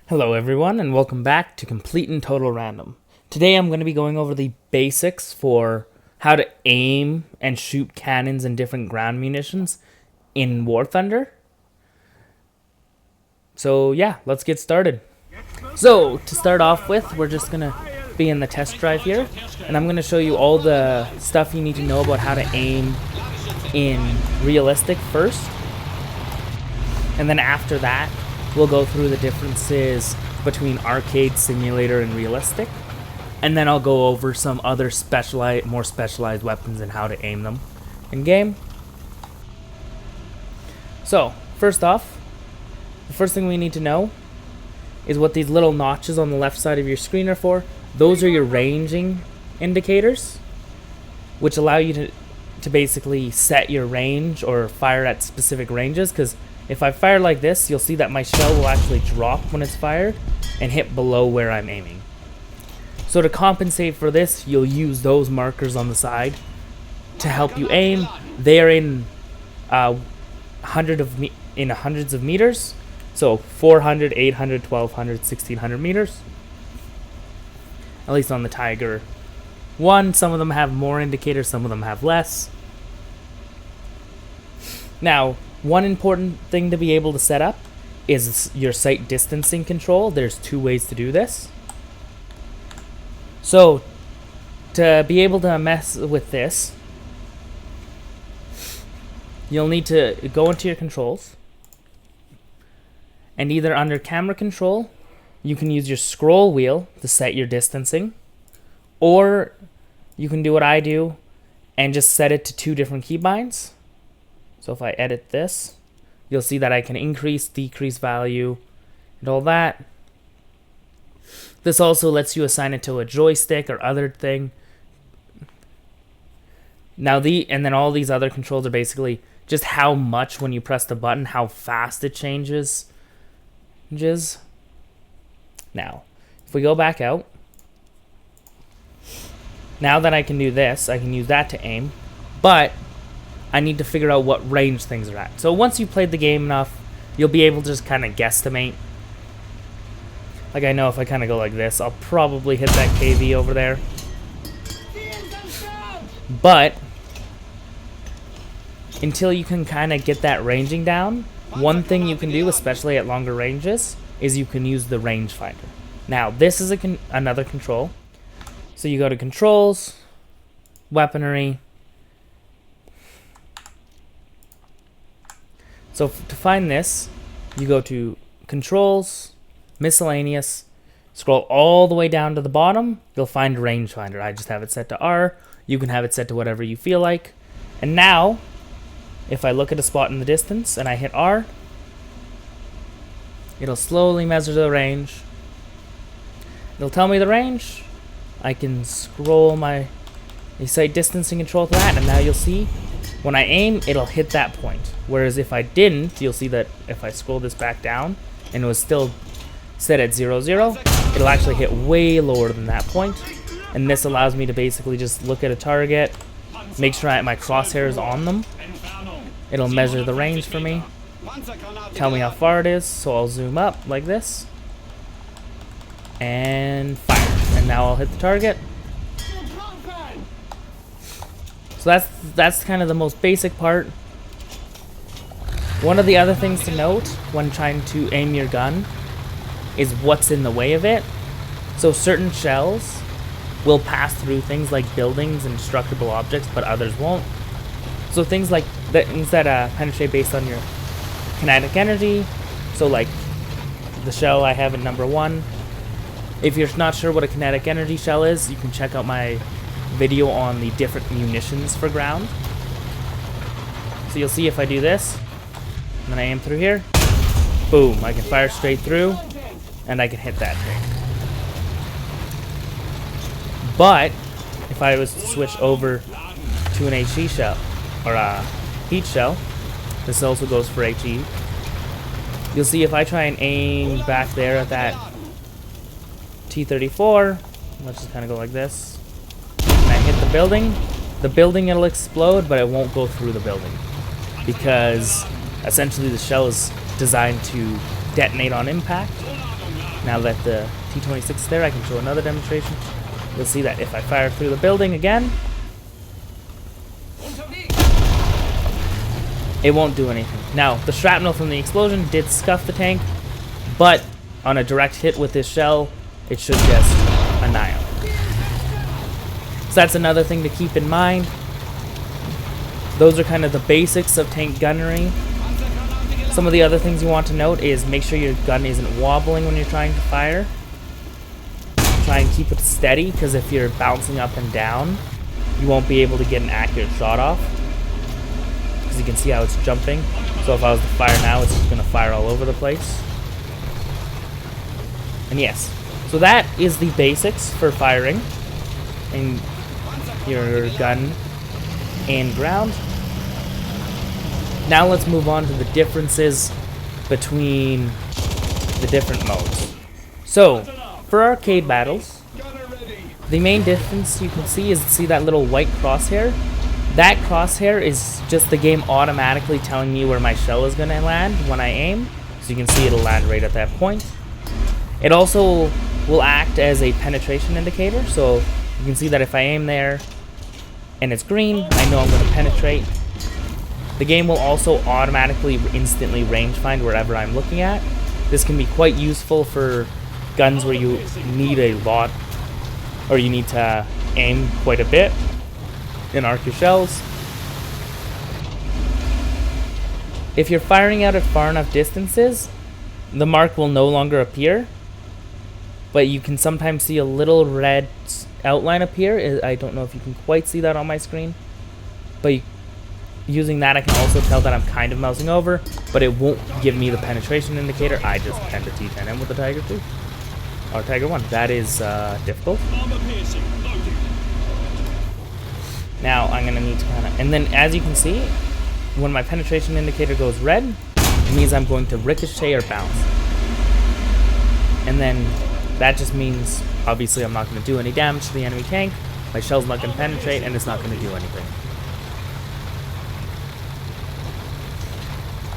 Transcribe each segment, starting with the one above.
Hello everyone and welcome back to Complete and Total Random. Today I'm going to be going over the basics for how to aim and shoot cannons and different ground munitions in War Thunder. So yeah, let's get started. So to start off with, we're just going to be in the test drive here, and I'm going to show you all the stuff you need to know about how to aim in realistic first. And then after that, we'll go through the differences between arcade, simulator, and realistic. And then I'll go over some other more specialized weapons and how to aim them in game. So, first off, the first thing we need to know is what these little notches on the left side of your screen are for. Those are your ranging indicators, which allow you to basically set your range or fire at specific ranges, because if I fire like this, you'll see that my shell will actually drop when it's fired and hit below where I'm aiming. So to compensate for this, you'll use those markers on the side to help you aim. They are in hundreds of meters, so 400, 800, 1200, 1600 meters. At least on the Tiger 1, some of them have more indicators, some of them have less. Now, one important thing to be able to set up is your sight distancing control. There's two ways to do this. So, to be able to mess with this, you'll need to go into your controls, and either under camera control, you can use your scroll wheel to set your distancing, or you can do what I do and just set it to two different keybinds. So if I edit this, you'll see that I can increase, decrease value, and all that. This also lets you assign it to a joystick or other thing. Now and then all these other controls are basically just how much when you press the button, how fast it changes. Now, if we go back out, now that I can do this, I can use that to aim, but I need to figure out what range things are at. So once you've played the game enough, you'll be able to just kind of guesstimate. Like I know if I kind of go like this, I'll probably hit that KV over there. But until you can kind of get that ranging down, one thing you can do, especially at longer ranges, is you can use the rangefinder. Now this is another control. So you go to controls, weaponry. So to find this, you go to controls, miscellaneous, scroll all the way down to the bottom, you'll find rangefinder. I just have it set to R. You can have it set to whatever you feel like. And now, if I look at a spot in the distance and I hit R, it'll slowly measure the range. It'll tell me the range. I can scroll my sight distancing control to that, and now you'll see when I aim, it'll hit that point. Whereas if I didn't, you'll see that if I scroll this back down and it was still set at 0, 0, it'll actually hit way lower than that point. And this allows me to basically just look at a target, make sure my crosshair is on them. It'll measure the range for me, tell me how far it is, so I'll zoom up like this and fire. And now I'll hit the target. So that's kind of the most basic part. One of the other things to note when trying to aim your gun is what's in the way of it. So certain shells will pass through things like buildings and destructible objects, but others won't. So things that penetrate based on your kinetic energy. So like the shell I have in number 1. If you're not sure what a kinetic energy shell is, you can check out my video on the different munitions for ground. So you'll see if I do this, and then I aim through here, boom, I can fire straight through, and I can hit that thing. But if I was to switch over to an HE shell, or a heat shell, this also goes for HE, you'll see if I try and aim back there at that T-34, let's just kind of go like this, and I hit the building it'll explode, but it won't go through the building, because essentially the shell is designed to detonate on impact, Now that the T-26 is there, I can show another demonstration. You'll see that if I fire through the building again, it won't do anything. Now, the shrapnel from the explosion did scuff the tank, but on a direct hit with this shell, it should just annihilate. So that's another thing to keep in mind. Those are kind of the basics of tank gunnery. Some of the other things you want to note is make sure your gun isn't wobbling when you're trying to fire. Try and keep it steady, because if you're bouncing up and down, you won't be able to get an accurate shot off. Because you can see how it's jumping. So if I was to fire now, it's just going to fire all over the place. And yes, so that is the basics for firing in your gun and ground. Now let's move on to the differences between the different modes. So, for arcade battles, the main difference you can see is that little white crosshair. That crosshair is just the game automatically telling me where my shell is going to land when I aim. So you can see it'll land right at that point. It also will act as a penetration indicator. So you can see that if I aim there and it's green, I know I'm going to penetrate. The game will also automatically instantly range find wherever I'm looking at. This can be quite useful for guns where you need a lot, or you need to aim quite a bit and arc your shells. If you're firing out at far enough distances, the mark will no longer appear, but you can sometimes see a little red outline appear. I don't know if you can quite see that on my screen, but using that I can also tell that I'm kind of mousing over, but it won't give me the penetration indicator. I just tend to T10M with the Tiger 2 or Tiger 1. That is difficult. Now I'm gonna need to kind of, and then as you can see, when my penetration indicator goes red, it means I'm going to ricochet or bounce. And then that just means obviously I'm not going to do any damage to the enemy tank, my shell's not going to penetrate, and it's not going to do anything.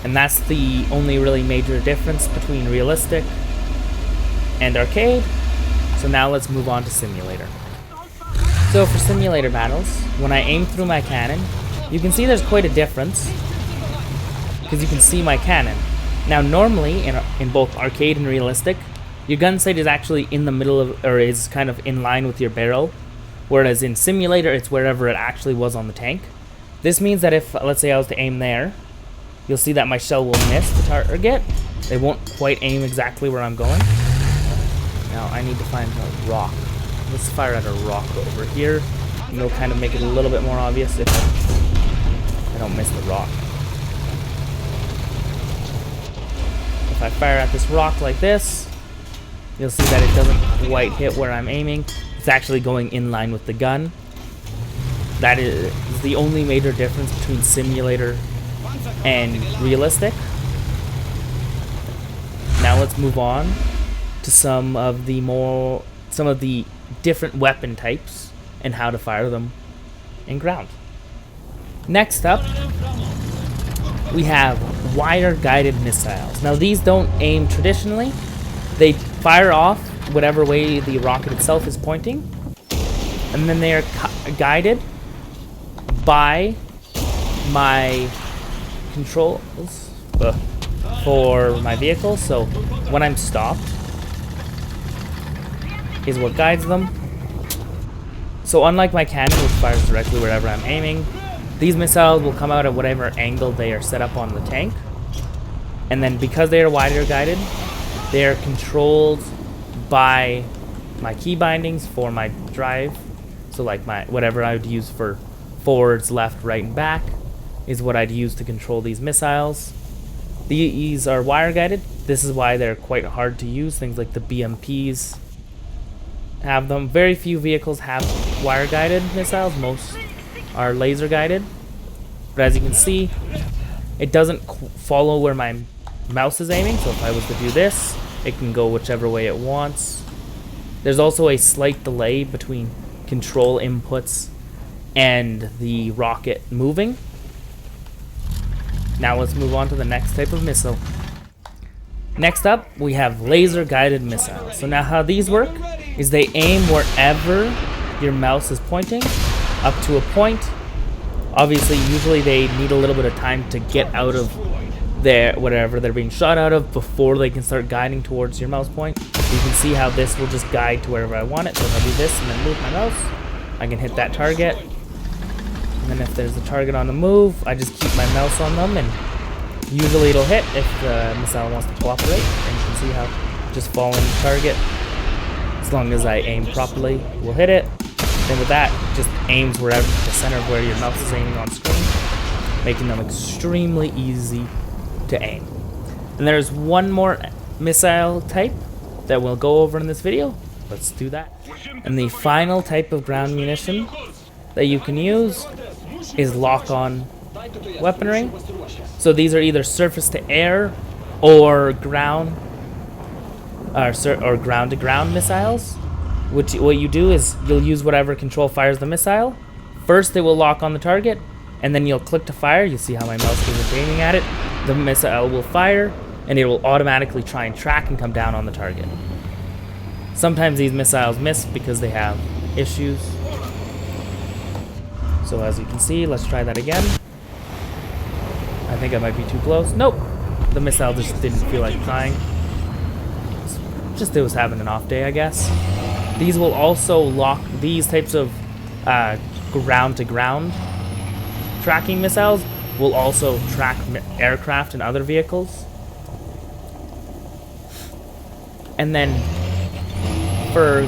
And that's the only really major difference between realistic and arcade. So now let's move on to simulator. So for simulator battles, when I aim through my cannon, you can see there's quite a difference, because you can see my cannon. Now normally, in both arcade and realistic, your gun sight is actually in the middle of, or is kind of in line with your barrel, whereas in simulator, it's wherever it actually was on the tank. This means that if, let's say I was to aim there, you'll see that my shell will miss the target. It won't quite aim exactly where I'm going. Now I need to find a rock. Let's fire at a rock over here. And it'll kind of make it a little bit more obvious if I don't miss the rock. If I fire at this rock like this, you'll see that it doesn't quite hit where I'm aiming. It's actually going in line with the gun. That is the only major difference between simulator and realistic. Now let's move on to some of the different weapon types and how to fire them in ground. Next up, we have wire-guided missiles. Now these don't aim traditionally. They fire off whatever way the rocket itself is pointing, and then they are guided by my controls for my vehicle. So when I'm stopped is what guides them. So unlike my cannon, which fires directly wherever I'm aiming, these missiles will come out at whatever angle they are set up on the tank. And then because they are wire guided, they are controlled by my key bindings for my drive. So like whatever I would use for forwards, left, right, and back is what I'd use to control these missiles. These are wire guided. This is why they're quite hard to use. Things like the BMPs have them. Very few vehicles have wire guided missiles. Most are laser guided. But as you can see, it doesn't follow where my mouse is aiming. So if I was to do this, it can go whichever way it wants. There's also a slight delay between control inputs and the rocket moving. Now let's move on to the next type of missile. Next up, we have laser guided missiles. So now how these work is they aim wherever your mouse is pointing up to a point. Obviously, usually they need a little bit of time to get out of whatever they're being shot out of before they can start guiding towards your mouse point. You can see how this will just guide to wherever I want it. So if I do this and then move my mouse, I can hit that target. And then if there's a target on the move, I just keep my mouse on them, and usually it'll hit if the missile wants to cooperate. And you can see how just following the target, as long as I aim properly, will hit it. Then with that, it just aims wherever the center of where your mouse is aiming on screen, making them extremely easy to aim. And there's one more missile type that we'll go over in this video. Let's do that. And the final type of ground munition that you can use is lock-on weaponry. So these are either surface to air or ground or ground to ground missiles. What you do is you'll use whatever control fires the missile. First it will lock on the target, and then you'll click to fire. You see how my mouse isn't aiming at it. The missile will fire, and it will automatically try and track and come down on the target. Sometimes these missiles miss because they have issues. So as you can see, let's try that again. I think I might be too close. Nope, the missile just didn't feel like trying. Just it was having an off day, I guess. These will also lock, these types of ground to ground tracking missiles will also track aircraft and other vehicles. And then for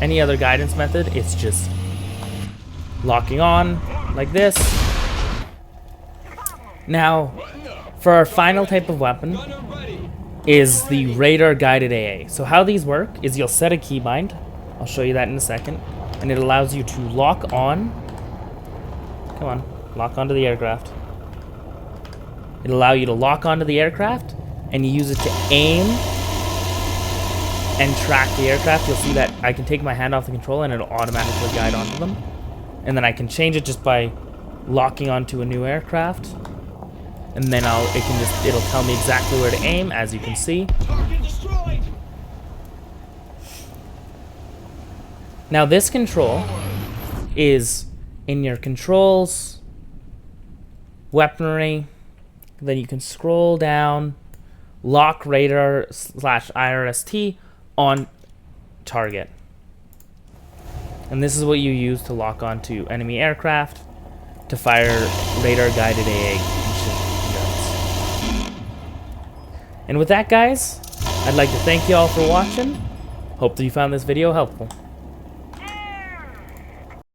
any other guidance method, it's just locking on like this. Now, for our final type of weapon is the radar guided AA. So how these work is you'll set a keybind. I'll show you that in a second, and it allows you to lock on. Come on, lock onto the aircraft. It'll allow you to lock onto the aircraft, and you use it to aim and track the aircraft. You'll see that I can take my hand off the controller and it'll automatically guide onto them. And then I can change it just by locking onto a new aircraft. And then it'll tell me exactly where to aim, as you can see. Now this control is in your controls, weaponry, then you can scroll down, lock radar / IRST on target. And this is what you use to lock onto enemy aircraft to fire radar guided AA guns. And with that, guys, I'd like to thank you all for watching. Hope that you found this video helpful.